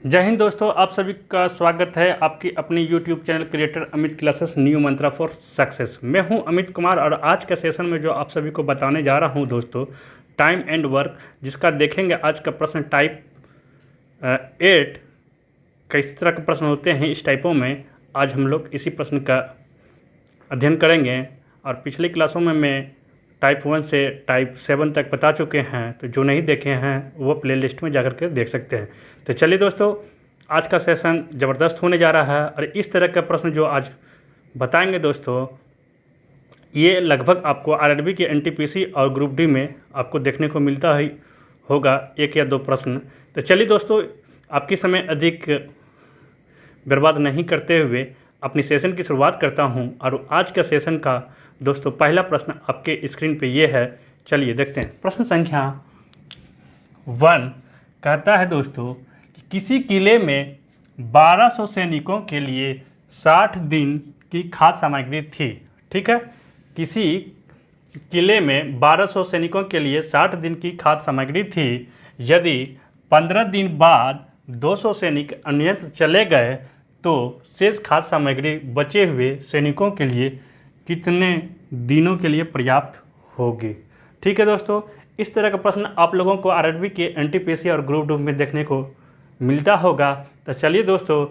जय हिंद दोस्तों, आप सभी का स्वागत है आपकी अपनी YouTube channel creator Amit classes new Mantra for success. मैं हूं अमित कुमार और आज के सेशन में जो आप सभी को बताने जा रहा हूं दोस्तों, टाइम एंड वर्क, जिसका देखेंगे आज का प्रश्न टाइप 8 किस तरह के प्रश्न होते हैं। इस टाइपों में आज हम लोग इसी प्रश्न का अध्ययन करेंगे और पिछली क्लासों में मैं टाइप 1 से टाइप 7 तक बता चुके हैं, तो जो नहीं देखे हैं वो प्लेलिस्ट में जाकर के देख सकते हैं। तो चलिए दोस्तों, आज का सेशन ज़बरदस्त होने जा रहा है और इस तरह का प्रश्न जो आज बताएंगे दोस्तों, ये लगभग आपको आरआरबी के एनटीपीसी और ग्रुप डी में आपको देखने को मिलता ही होगा, एक या दो प्रश्न। तो चलिए दोस्तों, आपकी समय अधिक बर्बाद नहीं करते हुए अपनी सेशन की शुरुआत करता हूं और आज का सेशन का दोस्तों पहला प्रश्न आपके स्क्रीन पे ये है। चलिए देखते हैं। प्रश्न संख्या 1 कहता है दोस्तों कि किसी किले में 1200 सैनिकों के लिए 60 दिन की खाद्य सामग्री थी। ठीक है, किसी किले में 1200 सैनिकों के लिए 60 दिन की खाद्य सामग्री थी। यदि 15 दिन बाद 200 सैनिक अन्यत्र चले गए तो शेष खाद्य सामग्री बचे हुए सैनिकों के लिए कितने दिनों के लिए पर्याप्त होगी। ठीक है दोस्तों, इस तरह का प्रश्न आप लोगों को आरआरबी के एनटीपीसी और ग्रुप डी में देखने को मिलता होगा। तो चलिए दोस्तों,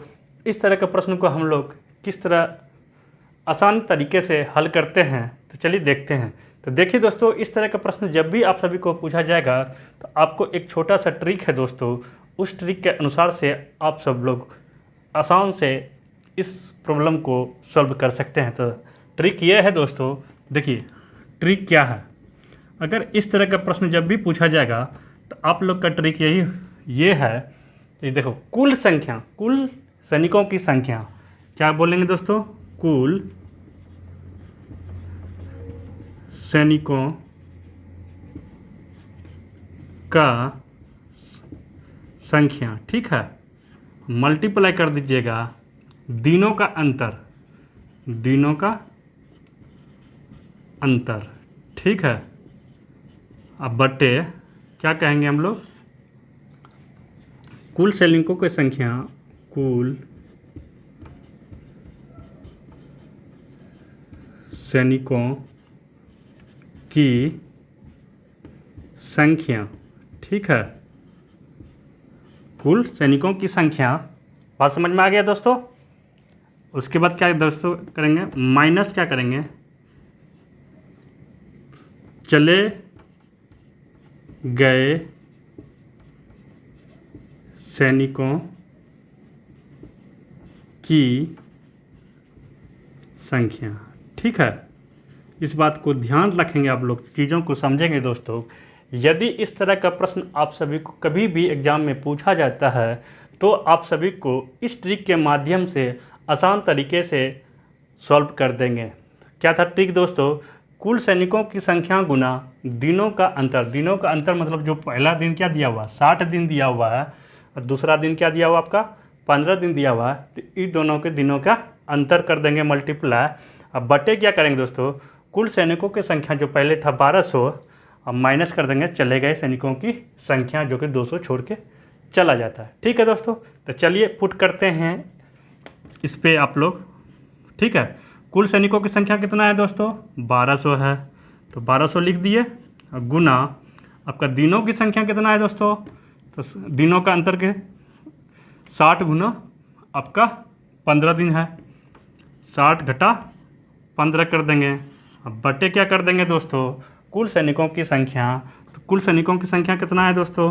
इस तरह के प्रश्न को हम लोग किस तरह आसान तरीके से हल करते हैं, तो चलिए देखते हैं। तो देखिए दोस्तों, इस तरह का प्रश्न जब भी आप सभी को पूछा जाएगा तो आपको एक छोटा सा ट्रिक है दोस्तों, उस ट्रिक के अनुसार से आप सब लोग आसान से इस प्रॉब्लम को सॉल्व कर सकते हैं। तो ट्रिक ये है दोस्तों, देखिए ट्रिक क्या है। अगर इस तरह का प्रश्न जब भी पूछा जाएगा तो आप लोग का ट्रिक ये है कि देखो, कुल संख्या, कुल सैनिकों की संख्या क्या बोलेंगे दोस्तों, कुल सैनिकों का संख्या, ठीक है, मल्टीप्लाई कर दीजिएगा दिनों का अंतर, दिनों का अंतर, ठीक है। अब बटे क्या कहेंगे हम लोग, कुल सैनिकों की संख्या, कुल सैनिकों की संख्या, ठीक है, कुल सैनिकों की संख्या। बात समझ में आ गया दोस्तों। उसके बाद क्या दोस्तों करेंगे, माइनस क्या करेंगे, चले गए सैनिकों की संख्या, ठीक है। इस बात को ध्यान रखेंगे, आप लोग चीज़ों को समझेंगे दोस्तों। यदि इस तरह का प्रश्न आप सभी को कभी भी एग्ज़ाम में पूछा जाता है तो आप सभी को इस ट्रिक के माध्यम से आसान तरीके से सॉल्व कर देंगे। क्या था ट्रिक दोस्तों, कुल सैनिकों की संख्या गुना दिनों का अंतर। दिनों का अंतर मतलब जो पहला दिन क्या दिया हुआ, 60 दिन दिया हुआ है और दूसरा दिन क्या दिया हुआ आपका, 15 दिन दिया हुआ है, तो इन दोनों के दिनों का अंतर कर देंगे मल्टीप्लाई। अब बटे क्या करेंगे दोस्तों, कुल सैनिकों की संख्या जो पहले था 1200, अब माइनस कर देंगे चले गए सैनिकों की संख्या जो कि 200 छोड़ के चला जाता है। ठीक है दोस्तों, तो चलिए पुट करते हैं इस पे आप लोग, ठीक है। कुल सैनिकों की संख्या कितना है दोस्तों, 1200 है, तो 1200 लिख दिए, और गुना आपका दिनों की संख्या कितना है दोस्तों, तो दिनों का अंतर के 60 गुना आपका 15 दिन है, 60 घटा 15 कर देंगे। अब बटे क्या कर देंगे दोस्तों, कुल सैनिकों की संख्या, तो कुल सैनिकों की संख्या कितना है दोस्तों,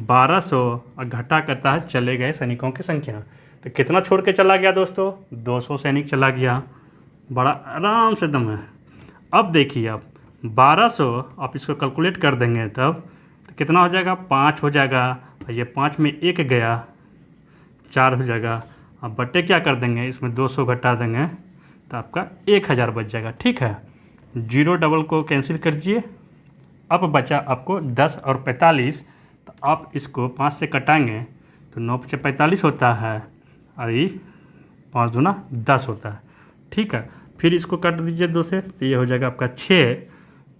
1200, और घटा करता है चले गए सैनिकों की संख्या। तो कितना छोड़ के चला गया दोस्तों, 200 सैनिक चला गया। बड़ा आराम से दम है। अब देखिए, अब 1200 आप इसको कैलकुलेट कर देंगे तब तो कितना हो जाएगा, 5 हो जाएगा, और ये 5 में 1 गया, 4 हो जाएगा। अब बटे क्या कर देंगे, इसमें 200 घटा देंगे तो आपका 1000 बच जाएगा, ठीक है। 0 डबल को कैंसिल कर दीजिए। अब बचा आपको 10 और 45, तो आप इसको 5 से कटाएंगे तो 9 × 45 होता है, और ये 5 दूना 10 होता है, ठीक है। फिर इसको काट दीजिए 2 से, तो ये हो जाएगा आपका 6,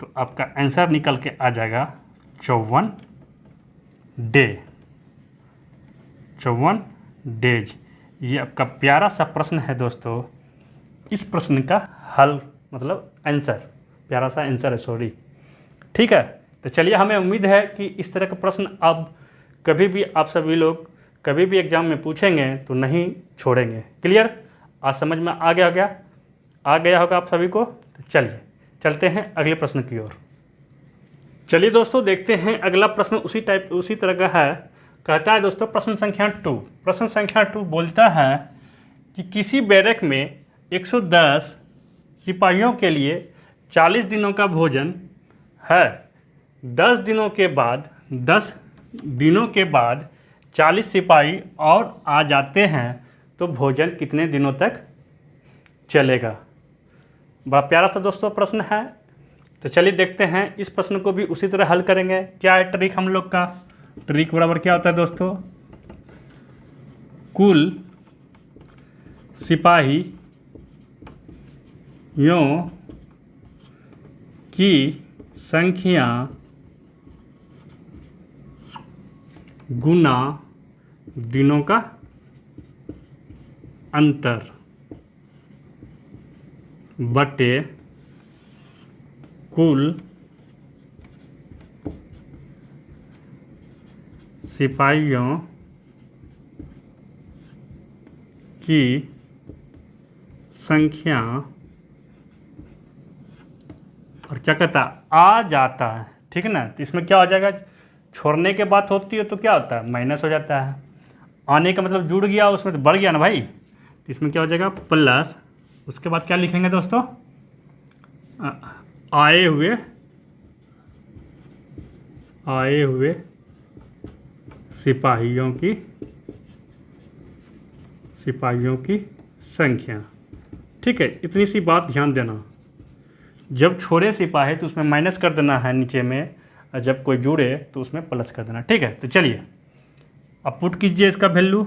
तो आपका आंसर निकल के आ जाएगा 54 डे, 54 डेज। ये आपका प्यारा सा प्रश्न है दोस्तों। इस प्रश्न का हल मतलब आंसर, प्यारा सा आंसर है, सॉरी। ठीक है, तो चलिए, हमें उम्मीद है कि इस तरह का प्रश्न अब कभी भी आप सभी लोग कभी भी एग्जाम में पूछेंगे तो नहीं छोड़ेंगे। क्लियर? आज समझ में आ गया होगा आप सभी को। तो चलिए चलते हैं अगले प्रश्न की ओर। चलिए दोस्तों, देखते हैं अगला प्रश्न उसी तरह का है। कहता है दोस्तों प्रश्न संख्या 2। प्रश्न संख्या 2 बोलता है कि किसी बैरक में 110 सिपाहियों के लिए 40 दिनों का भोजन है। 10 दिनों के बाद 40 सिपाही और आ जाते हैं तो भोजन कितने दिनों तक चलेगा। बड़ा प्यारा सा दोस्तों प्रश्न है। तो चलिए देखते हैं, इस प्रश्न को भी उसी तरह हल करेंगे। क्या है ट्रिक हम लोग का? ट्रिक बराबर क्या होता है दोस्तों? कुल सिपाहियों की संख्या गुना दिनों का अंतर बटे कुल सिपाहियों की संख्या, और क्या कहता है, आ जाता है। ठीक है ना? तो इसमें क्या हो जाएगा, छोड़ने के बात होती है तो क्या होता है, माइनस हो जाता है। आने का मतलब जुड़ गया, उसमें तो बढ़ गया ना भाई। तो इसमें क्या हो जाएगा, प्लस, उसके बाद क्या लिखेंगे दोस्तों, आए हुए सिपाहियों की संख्या। ठीक है, इतनी सी बात ध्यान देना। जब छोड़े सिपाही तो उसमें माइनस कर देना है नीचे में, और जब कोई जुड़े तो उसमें प्लस कर देना। ठीक है, तो चलिए अब पुट कीजिए इसका वैल्यू।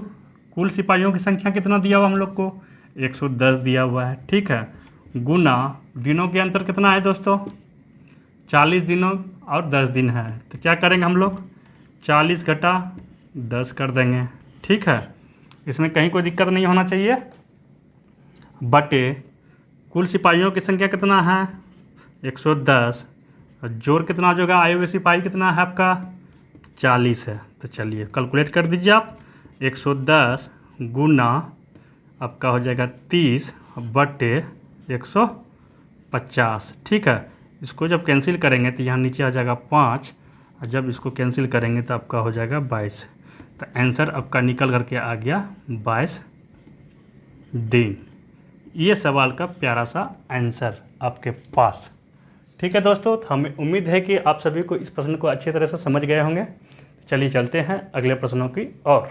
कुल सिपाहियों की संख्या कितना दिया हुआ हम लोग को, 110 दिया हुआ है। ठीक है, गुना दिनों के अंतर कितना है दोस्तों, 40 दिनों और 10 दिन है। तो क्या करेंगे हम लोग, 40 घटा 10 कर देंगे। ठीक है, इसमें कहीं कोई दिक्कत नहीं होना चाहिए। बटे कुल सिपाहियों की संख्या कितना है, 110, और जोड़ कितना जो आए हुए सिपाही कितना है आपका, 40 है। तो चलिए कैलकुलेट कर दीजिए आप। 110 गुना आपका हो जाएगा 30 बटे 150। ठीक है, इसको जब कैंसिल करेंगे तो यहाँ नीचे आ जाएगा 5, और जब इसको कैंसिल करेंगे तो आपका हो जाएगा 22। तो आंसर आपका निकल करके आ गया 22 दिन। ये सवाल का प्यारा सा आंसर आपके पास। ठीक है दोस्तों, तो हमें उम्मीद है कि आप सभी को इस प्रश्न को अच्छी तरह से समझ गए होंगे। चलिए चलते हैं अगले प्रश्नों की ओर।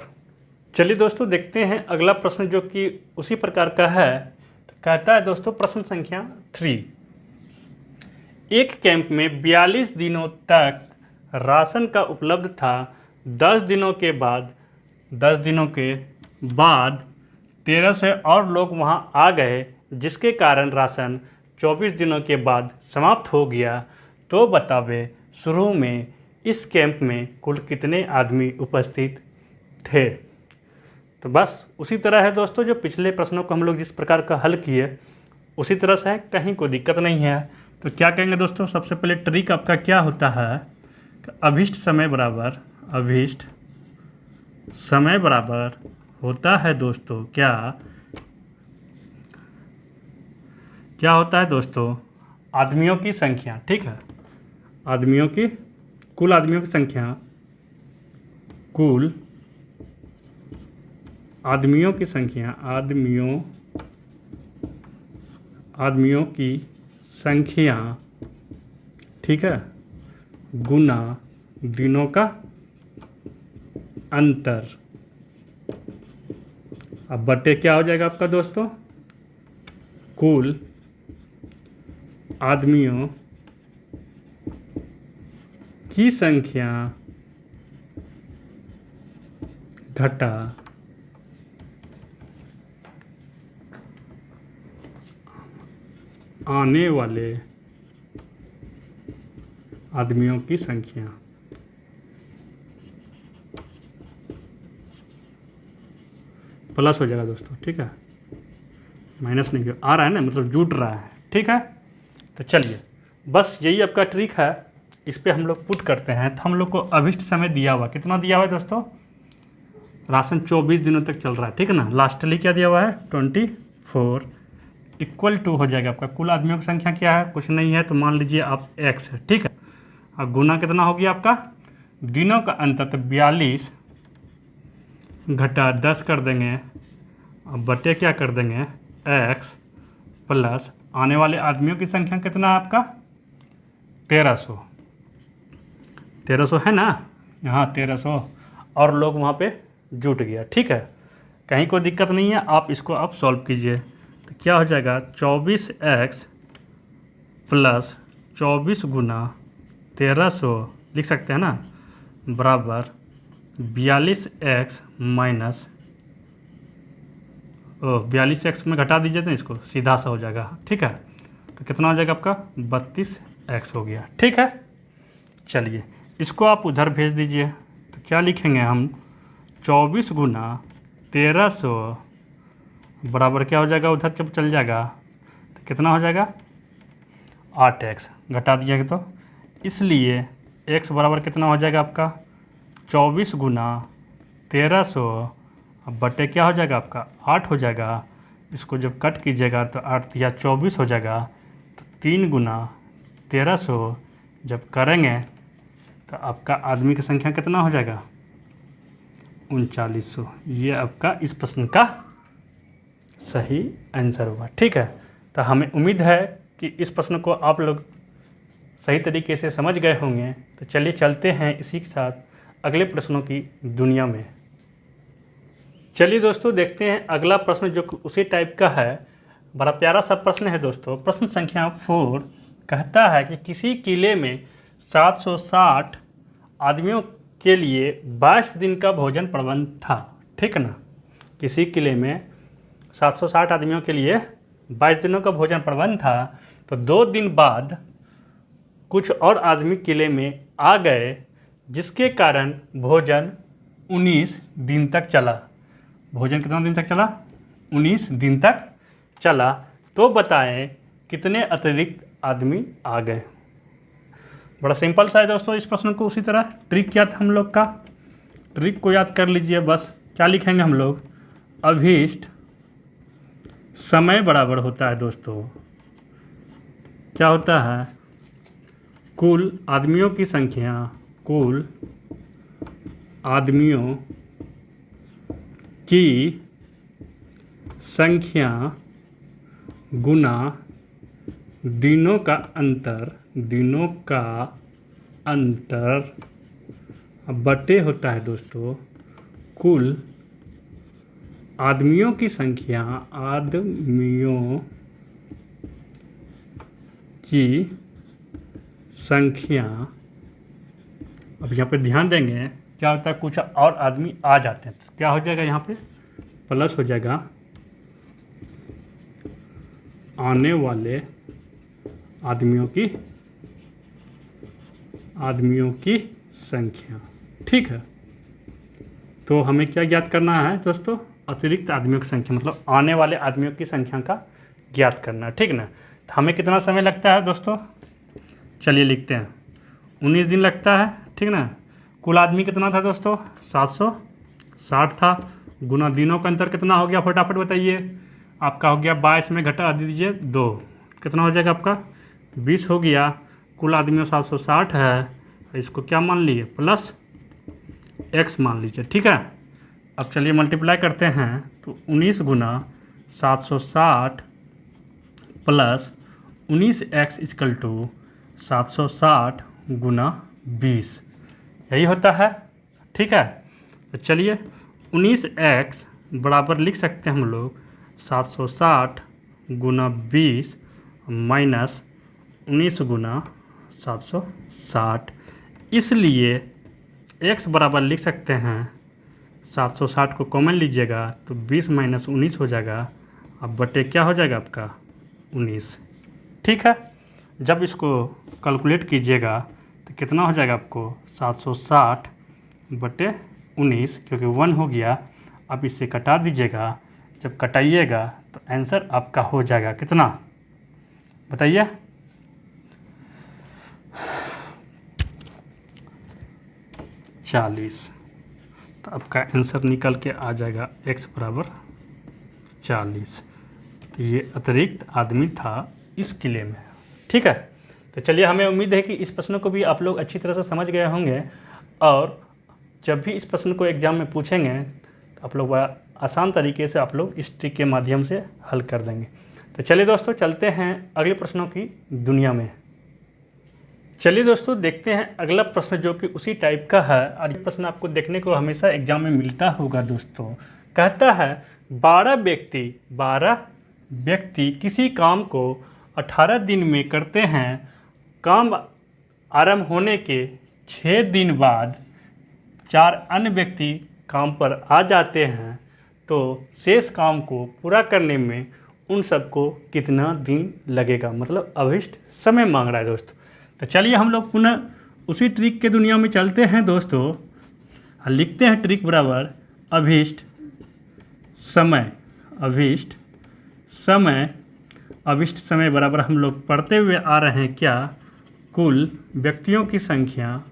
चलिए दोस्तों, देखते हैं अगला प्रश्न जो कि उसी प्रकार का है। तो कहता है दोस्तों प्रश्न संख्या 3। एक कैंप में 42 दिनों तक राशन का उपलब्ध था। 10 दिनों के बाद 13 से और लोग वहां आ गए, जिसके कारण राशन 24 दिनों के बाद समाप्त हो गया। तो बतावे शुरू में इस कैंप में कुल कितने आदमी उपस्थित थे। तो बस उसी तरह है दोस्तों, जो पिछले प्रश्नों को हम लोग जिस प्रकार का हल किए उसी तरह से है, कहीं कोई दिक्कत नहीं है। तो क्या कहेंगे दोस्तों, सबसे पहले ट्रिक आपका क्या होता है, अभिष्ट समय बराबर होता है दोस्तों, क्या होता है दोस्तों, आदमियों की संख्या। ठीक है, कुल आदमियों की संख्या, आदमियों की संख्या, ठीक है, गुना दिनों का अंतर। अब बटे क्या हो जाएगा आपका दोस्तों, कुल आदमियों की संख्या घटा आने वाले आदमियों की संख्या। प्लस हो जाएगा दोस्तों, ठीक है, माइनस नहीं आ रहा है ना, मतलब जुट रहा है, ठीक है। तो चलिए, बस यही आपका ट्रिक है, इस पर हम लोग पुट करते हैं। तो हम लोग को अभिष्ट समय दिया हुआ, कितना दिया हुआ है दोस्तों, राशन 24 दिनों तक चल रहा है, ठीक है ना। लास्टली क्या दिया हुआ है 24 इक्वल टू हो जाएगा आपका कुल आदमियों की संख्या क्या है, कुछ नहीं है, तो मान लीजिए आप x है, ठीक है। अब गुना कितना हो गया आपका दिनों का अंतर, तो 42 घटा 10 कर देंगे, अब बटे क्या कर देंगे x प्लस आने वाले आदमियों की संख्या कितना है आपका 1300 है ना, यहाँ 1300 और लोग वहाँ पे जुट गया, ठीक है। कहीं कोई दिक्कत नहीं है, आप इसको आप सॉल्व कीजिए। तो क्या हो जाएगा 24x प्लस 24 गुना 1300 लिख सकते हैं ना, बराबर 42x माइनस 42x में घटा दीजिए तो इसको सीधा सा हो जाएगा, ठीक है। तो कितना हो जाएगा आपका 32x हो गया, ठीक है। चलिए इसको आप उधर भेज दीजिए, तो क्या लिखेंगे हम 24 गुना 1300 बराबर क्या हो जाएगा, उधर जब चल जाएगा तो कितना हो जाएगा 8x घटा दिएगा, तो इसलिए x बराबर कितना हो जाएगा आपका 24 गुना 1300 अब बटे क्या हो जाएगा आपका 8 हो जाएगा। इसको जब कट कीजिएगा तो 8 या 24 हो जाएगा, तो 3 गुना 1300 जब करेंगे तो आपका आदमी की संख्या कितना हो जाएगा 3900। ये आपका इस प्रश्न का सही आंसर हुआ, ठीक है। तो हमें उम्मीद है कि इस प्रश्न को आप लोग सही तरीके से समझ गए होंगे। तो चलिए चलते हैं इसी के साथ अगले प्रश्नों की दुनिया में। चलिए दोस्तों देखते हैं अगला प्रश्न जो उसी टाइप का है, बड़ा प्यारा सा प्रश्न है दोस्तों। प्रश्न संख्या 4 कहता है कि किसी किले में 760 आदमियों के लिए 22 दिन का भोजन प्रबंध था, ठीक है ना। किसी किले में 760 आदमियों के लिए 22 दिनों का भोजन प्रबंध था, तो 2 दिन बाद कुछ और आदमी किले में आ गए, जिसके कारण भोजन 19 दिन तक चला। भोजन कितना दिन तक चला 19 दिन तक चला। तो बताएं कितने अतिरिक्त आदमी आ गए। बड़ा सिंपल सा है दोस्तों। इस प्रश्न को उसी तरह ट्रिक क्या था हम लोग का, ट्रिक को याद कर लीजिए। बस क्या लिखेंगे हम लोग, अभीष्ट समय बराबर होता है दोस्तों, क्या होता है कुल आदमियों की संख्या, कुल आदमियों की संख्या गुना दिनों का अंतर, दिनों का अंतर बटे होता है दोस्तों कुल आदमियों की संख्या, आदमियों की संख्या। अब यहाँ पे ध्यान देंगे क्या होता है, कुछ और आदमी आ जाते हैं तो क्या हो जाएगा, यहाँ पे प्लस हो जाएगा आने वाले आदमियों की संख्या, ठीक है। तो हमें क्या ज्ञात करना है दोस्तों, अतिरिक्त आदमियों की संख्या, मतलब आने वाले आदमियों की संख्या का ज्ञात करना है, ठीक ना। तो हमें कितना समय लगता है दोस्तों, चलिए लिखते हैं 19 दिन लगता है, ठीक ना। कुल आदमी कितना था दोस्तों 760 था, गुना दिनों का अंतर कितना हो गया फटाफट बताइए, आपका हो गया 22 में घटा दीजिए 2, कितना हो जाएगा आपका 20 हो गया। कुल आदमियों 760 है, इसको क्या मान लिए प्लस x मान लीजिए, ठीक है। अब चलिए मल्टीप्लाई करते हैं, तो 19 गुना 760 प्लस 19x इक्वल टू 760 गुना 20, यही होता है, ठीक है। तो चलिए 19x बराबर लिख सकते हैं हम लोग 760 गुना 20 माइनस 19 गुना 760, इसलिए x बराबर लिख सकते हैं 760 को कॉमन लीजिएगा तो 20 माइनस 19 हो जाएगा, अब बटे क्या हो जाएगा आपका 19, ठीक है। जब इसको कैलकुलेट कीजिएगा तो कितना हो जाएगा आपको 760 बटे 19, क्योंकि 1 हो गया आप इसे कटा दीजिएगा। जब कटाइएगा तो आंसर आपका हो जाएगा कितना, बताइए। 40। तो आपका आंसर निकल के आ जाएगा x बराबर 40। तो ये अतिरिक्त आदमी था इस किले में, ठीक है। तो चलिए, हमें उम्मीद है कि इस प्रश्न को भी आप लोग अच्छी तरह से समझ गए होंगे, और जब भी इस प्रश्न को एग्ज़ाम में पूछेंगे तो आप लोग बड़ा आसान तरीके से आप लोग इस ट्रिक के माध्यम से हल कर देंगे। तो चलिए दोस्तों, चलते हैं अगले प्रश्नों की दुनिया में। चलिए दोस्तों, देखते हैं अगला प्रश्न जो कि उसी टाइप का है, और ये प्रश्न आपको देखने को हमेशा एग्जाम में मिलता होगा दोस्तों। कहता है 12 व्यक्ति किसी काम को 18 दिन में करते हैं। काम आरंभ होने के 6 दिन बाद 4 अन्य व्यक्ति काम पर आ जाते हैं, तो शेष काम को पूरा करने में उन सबको कितना दिन लगेगा, मतलब अभीष्ट समय मांग रहा है दोस्तों। तो चलिए हम लोग पुनः उसी ट्रिक के दुनिया में चलते हैं दोस्तों। लिखते हैं ट्रिक बराबर अभीष्ट समय बराबर हम लोग पढ़ते हुए आ रहे हैं क्या, कुल व्यक्तियों की संख्या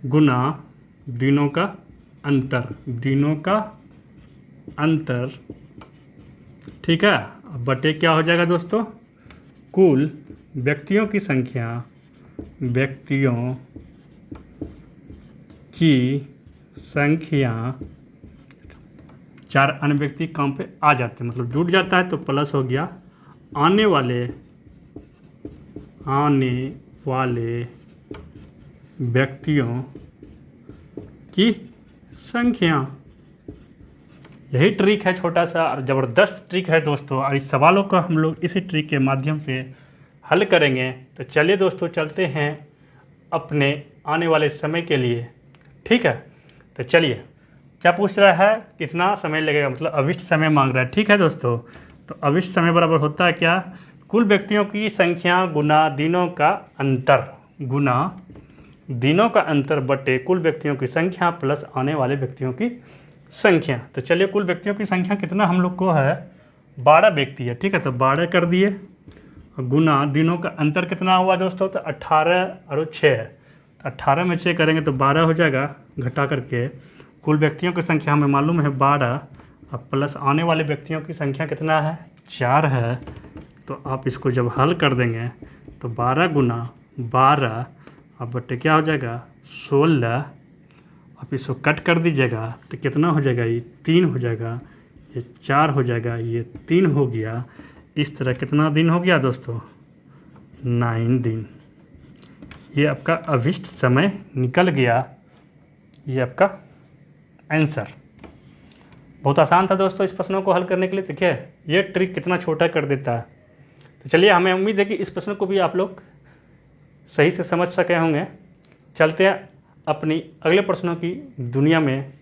गुना दिनों का अंतर, ठीक है। अब बटे क्या हो जाएगा दोस्तों, कुल व्यक्तियों की संख्या 4 अन्य व्यक्ति काम पे आ जाते हैं, मतलब जुट जाता है, तो प्लस हो गया आने वाले व्यक्तियों की संख्या। यही ट्रिक है, छोटा सा और ज़बरदस्त ट्रिक है दोस्तों, और इस सवालों को हम लोग इसी ट्रिक के माध्यम से हल करेंगे। तो चलिए दोस्तों, चलते हैं अपने आने वाले समय के लिए, ठीक है। तो चलिए, क्या पूछ रहा है, कितना समय लगेगा, मतलब अभीष्ट समय मांग रहा है, ठीक है दोस्तों। तो अभीष्ट समय बराबर होता है क्या, कुल व्यक्तियों की संख्या गुना दिनों का अंतर बटे कुल व्यक्तियों की संख्या प्लस आने वाले व्यक्तियों की संख्या। तो चलिए, कुल व्यक्तियों की संख्या कितना हम लोग को है, 12 व्यक्ति है, ठीक है। तो 12 कर दिए, गुना दिनों का अंतर कितना हुआ दोस्तों, तो 18 और 6 है। तो 18 में 6 करेंगे तो 12 हो जाएगा, घटा करके कुल व्यक्तियों की संख्या हमें मालूम है 12, और प्लस आने वाले व्यक्तियों की संख्या कितना है, 4 है। तो आप इसको जब हल कर देंगे तो 12 गुना 12 अब बटे क्या हो जाएगा 16। आप इसको कट कर दीजिएगा तो कितना हो जाएगा, ये 3 हो जाएगा, ये 4 हो जाएगा, ये 3 हो गया। इस तरह कितना दिन हो गया दोस्तों, 9 दिन। ये आपका अभीष्ट समय निकल गया, ये आपका आंसर। बहुत आसान था दोस्तों इस प्रश्नों को हल करने के लिए। देखिए ये ट्रिक कितना छोटा कर देता है। तो चलिए, हमें उम्मीद है कि इस प्रश्न को भी आप लोग सही से समझ सके होंगे। चलते हैं अपनी अगले प्रश्नों की दुनिया में।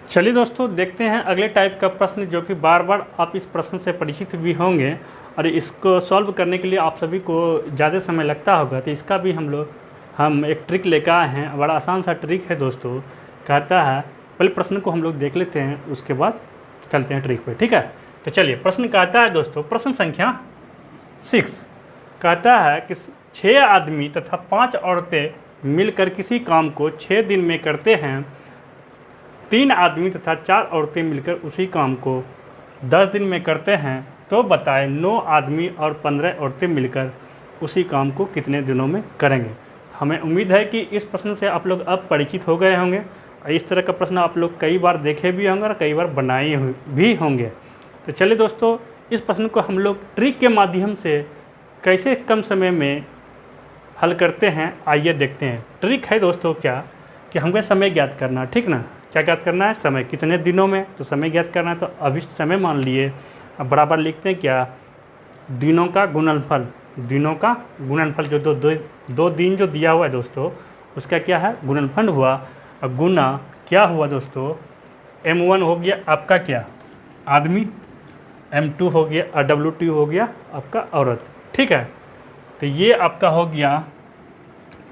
चलिए दोस्तों, देखते हैं अगले टाइप का प्रश्न, जो कि बार बार आप इस प्रश्न से परिचित भी होंगे और इसको सॉल्व करने के लिए आप सभी को ज़्यादा समय लगता होगा। तो इसका भी हम एक ट्रिक लेकर आए हैं। बड़ा आसान सा ट्रिक है दोस्तों। कहता है, पहले प्रश्न को हम लोग देख लेते हैं, उसके बाद चलते हैं ट्रिक पे, ठीक है। तो चलिए, प्रश्न कहता है दोस्तों, प्रश्न संख्या 6 कहता है कि 6 आदमी तथा 5 औरतें मिलकर किसी काम को 6 दिन में करते हैं। 3 आदमी तथा 4 औरतें मिलकर उसी काम को 10 दिन में करते हैं। तो बताएं 9 आदमी और 15 औरतें मिलकर उसी काम को कितने दिनों में करेंगे। हमें उम्मीद है कि इस प्रश्न से आप लोग अब परिचित हो गए होंगे। इस तरह का प्रश्न आप लोग कई बार देखे भी होंगे और कई बार बनाए भी होंगे। तो चलिए दोस्तों, इस प्रश्न को हम लोग ट्रिक के माध्यम से कैसे कम समय में हल करते हैं, आइए देखते हैं। ट्रिक है दोस्तों क्या, कि हमको समय ज्ञात करना, ठीक ना। क्या ज्ञात करना है, समय कितने दिनों में, तो समय ज्ञात करना है। तो अभीष्ट समय मान लिए, अब बराबर लिखते हैं क्या, दिनों का गुणनफल जो दो दिन जो दिया हुआ है दोस्तों, उसका क्या है, गुणनफल हुआ। और गुना क्या हुआ दोस्तों, M1 हो गया आपका क्या, आदमी, M2 हो गया और W2 हो गया आपका औरत। ठीक है, तो ये आपका हो गया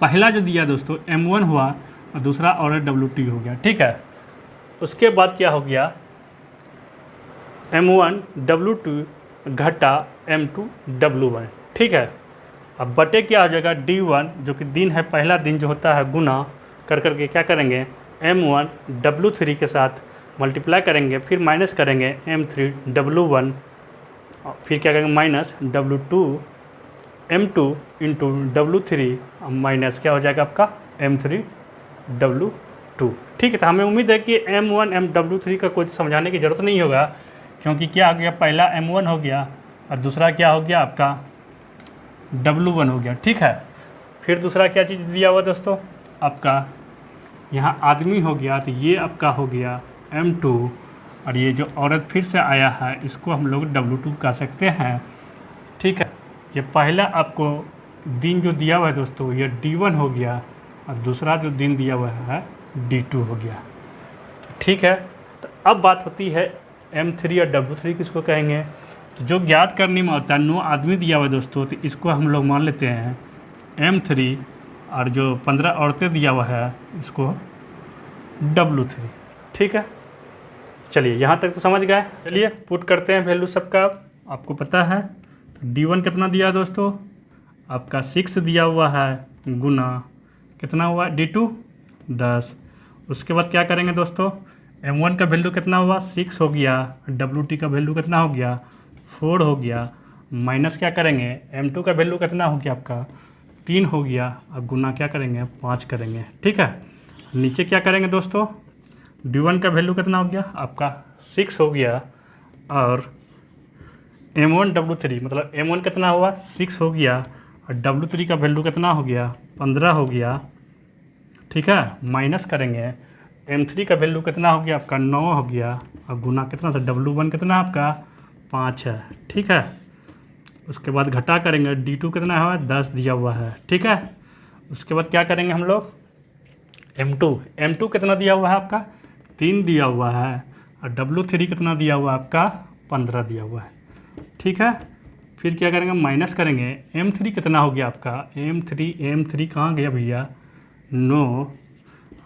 पहला जो दिया दोस्तों M1 हुआ और दूसरा औरत W2 हो गया। ठीक है, उसके बाद क्या हो गया M1 W2 घटा M2 W1। ठीक है, अब बटे क्या हो जाएगा D1 जो कि दिन है, पहला दिन जो होता है गुना कर करके क्या करेंगे M1 W3 के साथ मल्टीप्लाई करेंगे, फिर माइनस करेंगे M3 W1, फिर क्या करेंगे minus W2 M2 into W3 minus क्या हो जाएगा आपका M3 W2। ठीक है, तो हमें उम्मीद है कि M1 W3 का कोई समझाने की ज़रूरत नहीं होगा, क्योंकि क्या हो गया पहला M1 हो गया और दूसरा क्या हो गया आपका W1 हो गया। ठीक है, फिर दूसरा क्या चीज़ दिया हुआ दोस्तों आपका यहाँ आदमी हो गया, तो ये आपका हो गया M2 और ये जो औरत फिर से आया है इसको हम लोग W2 कह सकते हैं। ठीक है, ये पहला आपको दिन जो दिया हुआ है दोस्तों ये D1 हो गया और दूसरा जो दिन दिया हुआ है D2 हो गया। ठीक है, तो अब बात होती है M3 और W3 किसको कहेंगे, तो जो ज्ञात करने में होता है 9 आदमी दिया हुआ है दोस्तों, तो इसको हम लोग मान लेते हैं M3 और जो 15 औरतें दिया हुआ है इसको W3। ठीक है, चलिए यहाँ तक तो समझ गए। चलिए पुट करते हैं वैल्यू सबका, आपको पता है तो D1 कितना दिया है दोस्तों आपका 6 दिया हुआ है, गुना कितना हुआ D2 10। उसके बाद क्या करेंगे दोस्तों M1 का वैल्यू कितना हुआ 6 हो गया, W2 का वैल्यू कितना हो गया 4 हो गया, माइनस क्या करेंगे M2 का वैल्यू कितना हो गया आपका 3 हो गया, अब गुना क्या करेंगे 5 करेंगे। ठीक है, नीचे क्या करेंगे दोस्तों D1 का वैल्यू कितना हो गया आपका 6 हो गया और M1 W3 मतलब M1 कितना हुआ 6 हो गया और W3 का वैल्यू कितना हो गया 15 हो गया। ठीक है, माइनस करेंगे M3 का वैल्यू कितना हो गया आपका 9 हो गया और गुना कितना से W1 कितना आपका 5 है। ठीक है, उसके बाद घटा करेंगे D2 कितना है 10 दिया हुआ है। ठीक है, उसके बाद क्या करेंगे हम लोग M2 कितना दिया हुआ है आपका 3 दिया हुआ है और W3 कितना दिया हुआ है आपका 15 दिया हुआ है। ठीक है, फिर क्या करेंगे माइनस करेंगे M3 कितना हो गया आपका M3 कहाँ गया भैया 9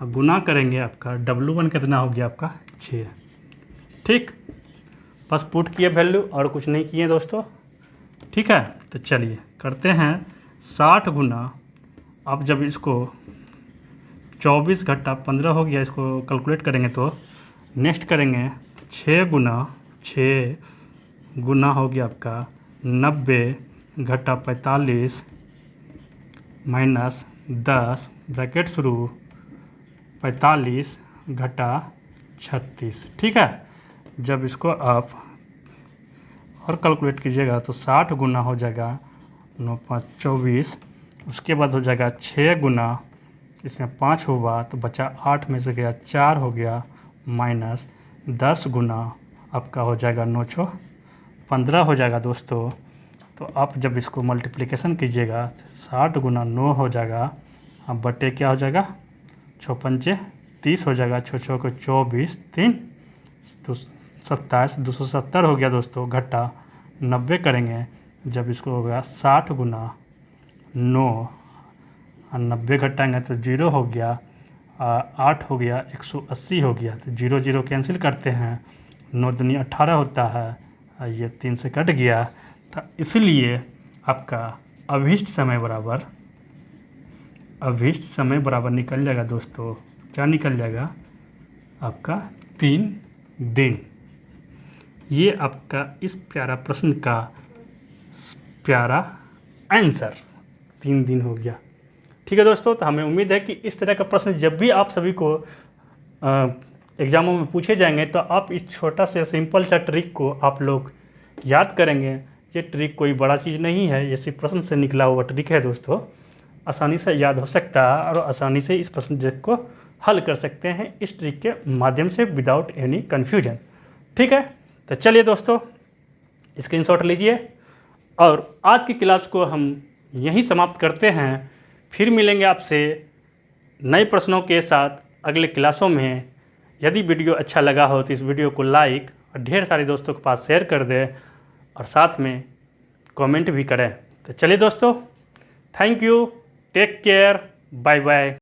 और गुना करेंगे आपका W1 कितना हो गया आपका 6। ठीक, बस पुट किए वैल्यू और कुछ नहीं किए दोस्तों। ठीक है, तो चलिए करते हैं 60 गुना, अब जब इसको 24 घटा 15 हो गया इसको कैलकुलेट करेंगे तो नेक्स्ट करेंगे 6 गुना हो गया आपका 90 घटा 45 माइनस 10 ब्रैकेट शुरू 45 घटा 36। ठीक है, जब इसको आप और कैलकुलेट कीजिएगा तो 60 गुना हो जाएगा 9 5 24, उसके बाद हो जाएगा 6 गुना इसमें 5 हुआ तो बचा 8 में से गया 4 हो गया माइनस 10 गुना आपका हो जाएगा 9 6 15 हो जाएगा दोस्तों। तो आप जब इसको मल्टीप्लिकेशन कीजिएगा 60 गुना 9 हो जाएगा, अब बटे क्या हो जाएगा 6 पंचे 30 हो जाएगा, 6 6 को 24 3 27 270 हो गया दोस्तों, घटा 90 करेंगे जब इसको हो गया 60 गुना 9 और 90 घटाएंगे तो 0 हो गया, 8 हो गया 180 हो गया, तो 0 0 कैंसिल करते हैं, 9 दूनी 18 होता है, ये 3 से कट गया। तो इसलिए आपका अभीष्ट समय बराबर निकल जाएगा दोस्तों, क्या निकल जाएगा आपका 3 दिन। ये आपका इस प्यारा प्रश्न का प्यारा आंसर 3 दिन हो गया। ठीक है दोस्तों, तो हमें उम्मीद है कि इस तरह का प्रश्न जब भी आप सभी को एग्ज़ामों में पूछे जाएंगे तो आप इस छोटा से सिंपल सा ट्रिक को आप लोग याद करेंगे। ये ट्रिक कोई बड़ा चीज़ नहीं है, ये सिर्फ प्रश्न से निकला हुआ ट्रिक है दोस्तों, आसानी से याद हो सकता है और आसानी से इस प्रश्न को हल कर सकते हैं इस ट्रिक के माध्यम से विदाउट एनी कन्फ्यूजन। ठीक है, तो चलिए दोस्तों स्क्रीनशॉट लीजिए और आज की क्लास को हम यहीं समाप्त करते हैं। फिर मिलेंगे आपसे नए प्रश्नों के साथ अगले क्लासों में। यदि वीडियो अच्छा लगा हो तो इस वीडियो को लाइक और ढेर सारे दोस्तों के पास शेयर कर दें और साथ में कमेंट भी करें। तो चलिए दोस्तों, thank you, take care, bye bye.